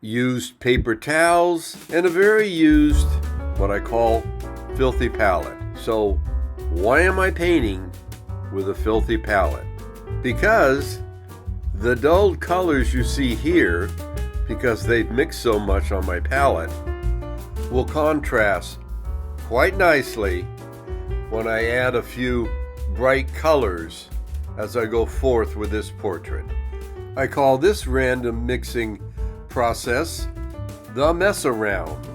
used paper towels, and a very used, what I call, filthy palette. So why am I painting with a filthy palette? Because the dulled colors you see here, because they've mixed so much on my palette, will contrast quite nicely when I add a few bright colors as I go forth with this portrait. I call this random mixing process the mess around,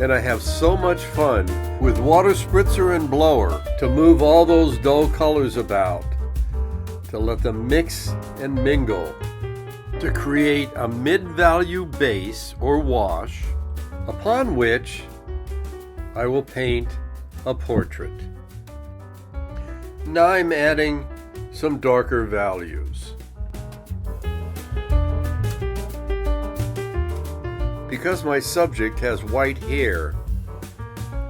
and I have so much fun with water spritzer and blower to move all those dull colors about, to let them mix and mingle, to create a mid-value base or wash upon which I will paint a portrait. Now I'm adding some darker values. Because my subject has white hair,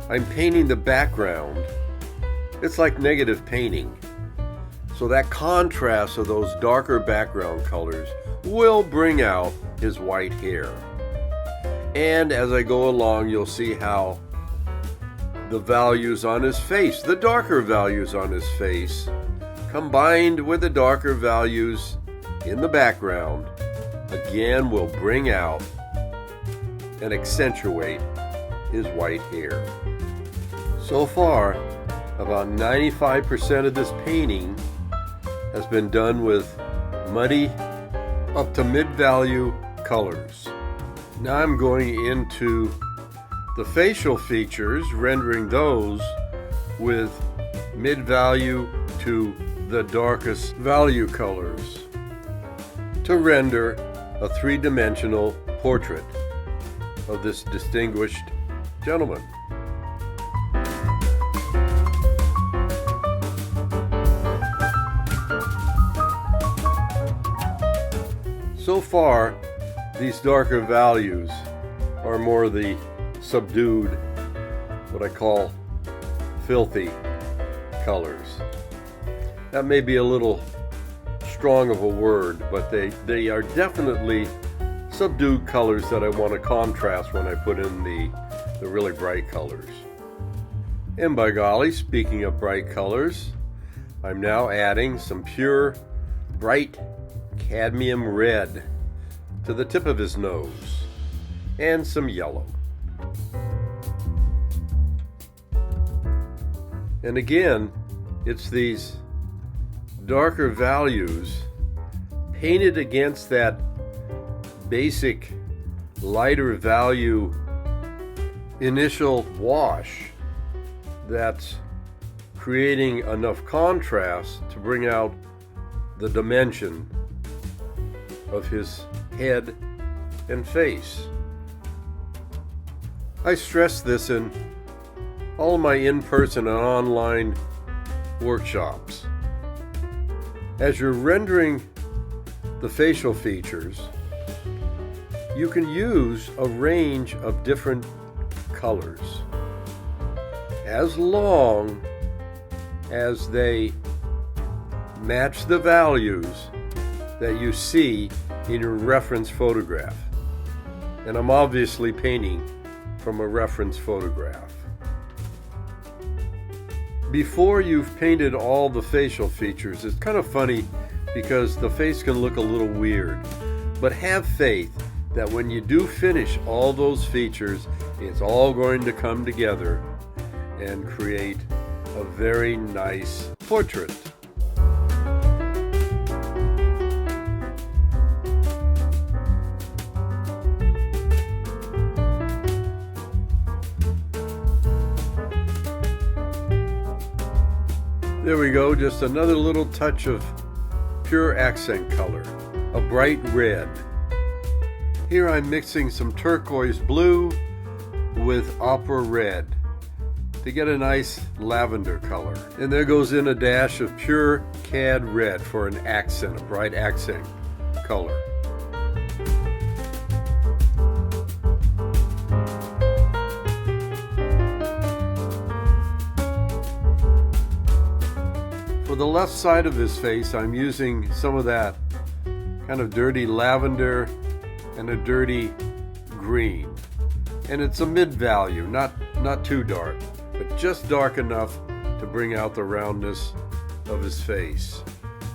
I'm painting the background. It's like negative painting. So that contrast of those darker background colors will bring out his white hair. And as I go along, you'll see how the values on his face, the darker values on his face, combined with the darker values in the background, again will bring out and accentuate his white hair. So far, about 95% of this painting has been done with muddy up to mid-value colors. Now I'm going into the facial features, rendering those with mid-value to the darkest value colors to render a three-dimensional portrait of this distinguished gentleman. So far, these darker values are more the subdued, what I call filthy colors. That may be a little strong of a word, but they are definitely subdued colors that I want to contrast when I put in the really bright colors. And by golly, speaking of bright colors, I'm now adding some pure, bright cadmium red to the tip of his nose and some yellow. And again, it's these darker values painted against that basic lighter value initial wash that's creating enough contrast to bring out the dimension of his head and face. I stress this in all my in-person and online workshops. As you're rendering the facial features, you can use a range of different colors as long as they match the values that you see in your reference photograph. And I'm obviously painting from a reference photograph. Before you've painted all the facial features, it's kind of funny because the face can look a little weird. But have faith that when you do finish all those features, it's all going to come together and create a very nice portrait. There we go, just another little touch of pure accent color, a bright red. Here I'm mixing some turquoise blue with opera red to get a nice lavender color. And there goes in a dash of pure cad red for an accent, a bright accent color. For the left side of his face, I'm using some of that kind of dirty lavender and a dirty green. And it's a mid-value, not too dark, but just dark enough to bring out the roundness of his face.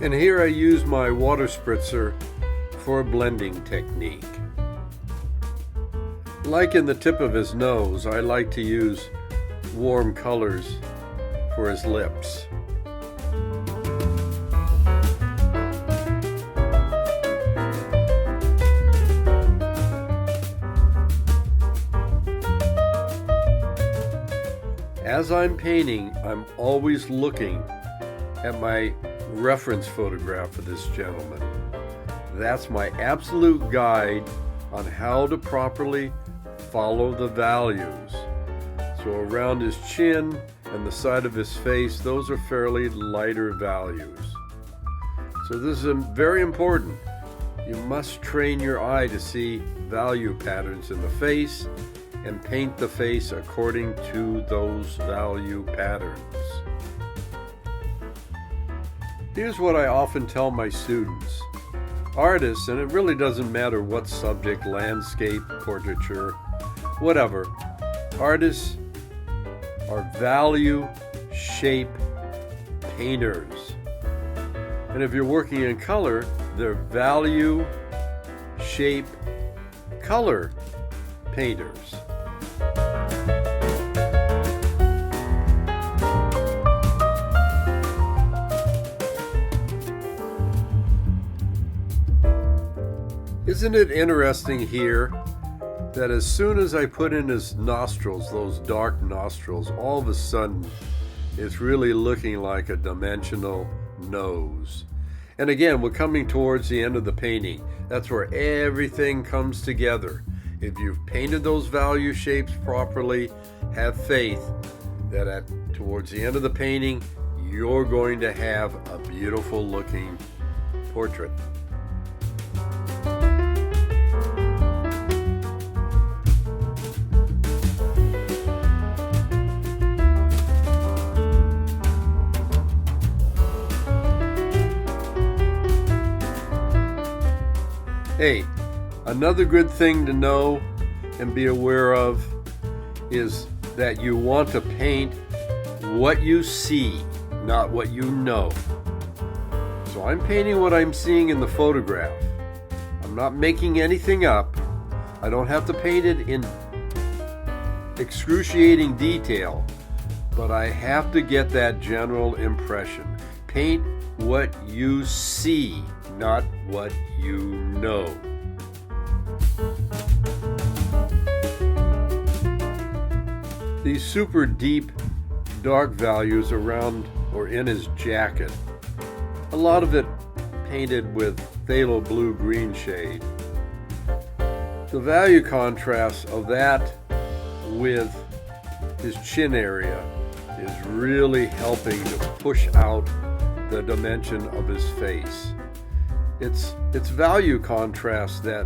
And here I use my water spritzer for a blending technique. Like in the tip of his nose, I like to use warm colors for his lips. As I'm painting, I'm always looking at my reference photograph of this gentleman. That's my absolute guide on how to properly follow the values. So around his chin and the side of his face, those are fairly lighter values. So this is very important. You must train your eye to see value patterns in the face and paint the face according to those value patterns. Here's what I often tell my students. Artists, and it really doesn't matter what subject, landscape, portraiture, whatever, artists are value shape painters. And if you're working in color, they're value shape color painters. Isn't it interesting here that as soon as I put in his nostrils, those dark nostrils, all of a sudden it's really looking like a dimensional nose. And again, we're coming towards the end of the painting. That's where everything comes together. If you've painted those value shapes properly, have faith that towards the end of the painting, you're going to have a beautiful looking portrait. Hey, another good thing to know and be aware of is that you want to paint what you see, not what you know. So I'm painting what I'm seeing in the photograph. I'm not making anything up. I don't have to paint it in excruciating detail, but I have to get that general impression. Paint what you see, not what you know. These super deep dark values around or in his jacket, a lot of it painted with phthalo blue-green shade. The value contrast of that with his chin area is really helping to push out the dimension of his face. It's value contrast that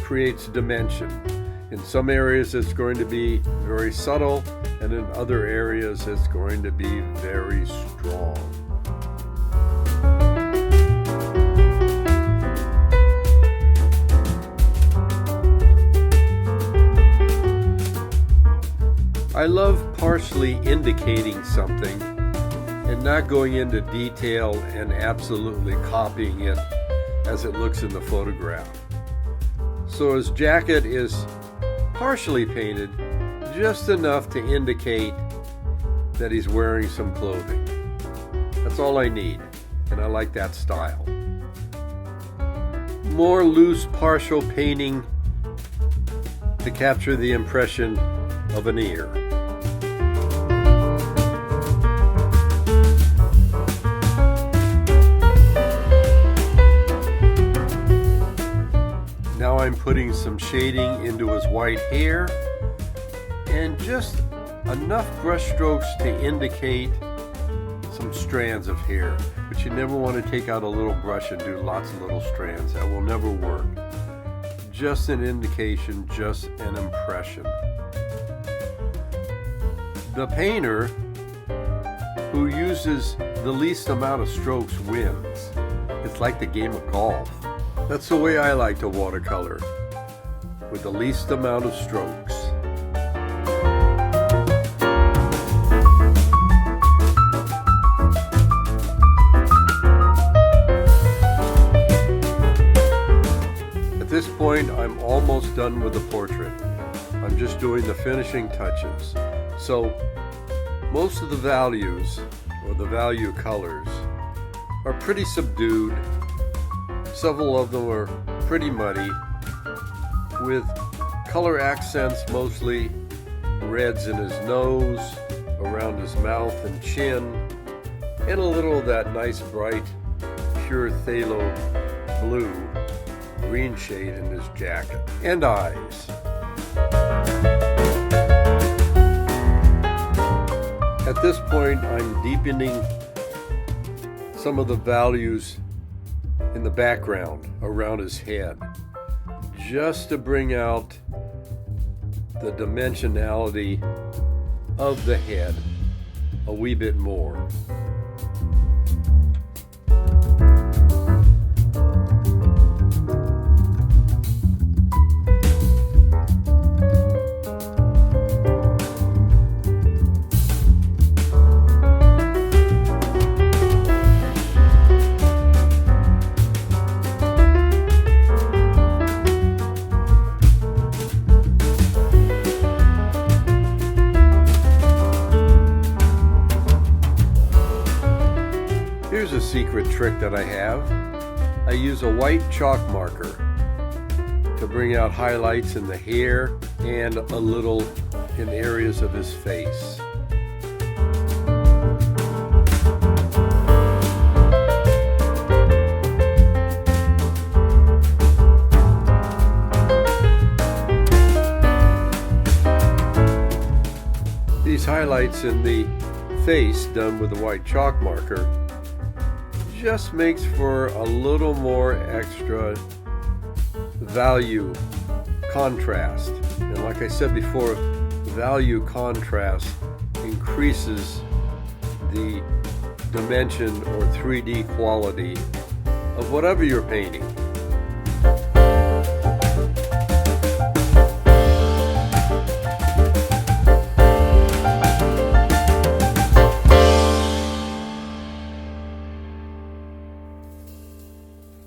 creates dimension. In some areas it's going to be very subtle, and in other areas it's going to be very strong. I love partially indicating something and not going into detail and absolutely copying it as it looks in the photograph. So his jacket is partially painted, just enough to indicate that he's wearing some clothing. That's all I need, and I like that style. More loose partial painting to capture the impression of an ear. Now I'm putting some shading into his white hair and just enough brush strokes to indicate some strands of hair. But you never want to take out a little brush and do lots of little strands. That will never work. Just an indication, just an impression. The painter who uses the least amount of strokes wins. It's like the game of golf. That's the way I like to watercolor. with the least amount of strokes. At this point, I'm almost done with the portrait. I'm just doing the finishing touches. So most of the values, or the value colors, are pretty subdued. Several of them are pretty muddy, with color accents, mostly reds in his nose, around his mouth and chin, and a little of that nice bright pure phthalo blue green shade in his jacket and eyes. At this point, I'm deepening some of the values in the background around his head, just to bring out the dimensionality of the head a wee bit more. Here's a secret trick that I have. I use a white chalk marker to bring out highlights in the hair and a little in areas of his face. These highlights in the face done with the white chalk marker just makes for a little more extra value contrast. And like I said before, value contrast increases the dimension or 3D quality of whatever you're painting.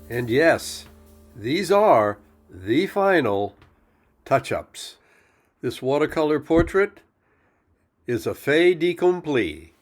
And yes, these are the final touch-ups. This watercolor portrait is a fait accompli.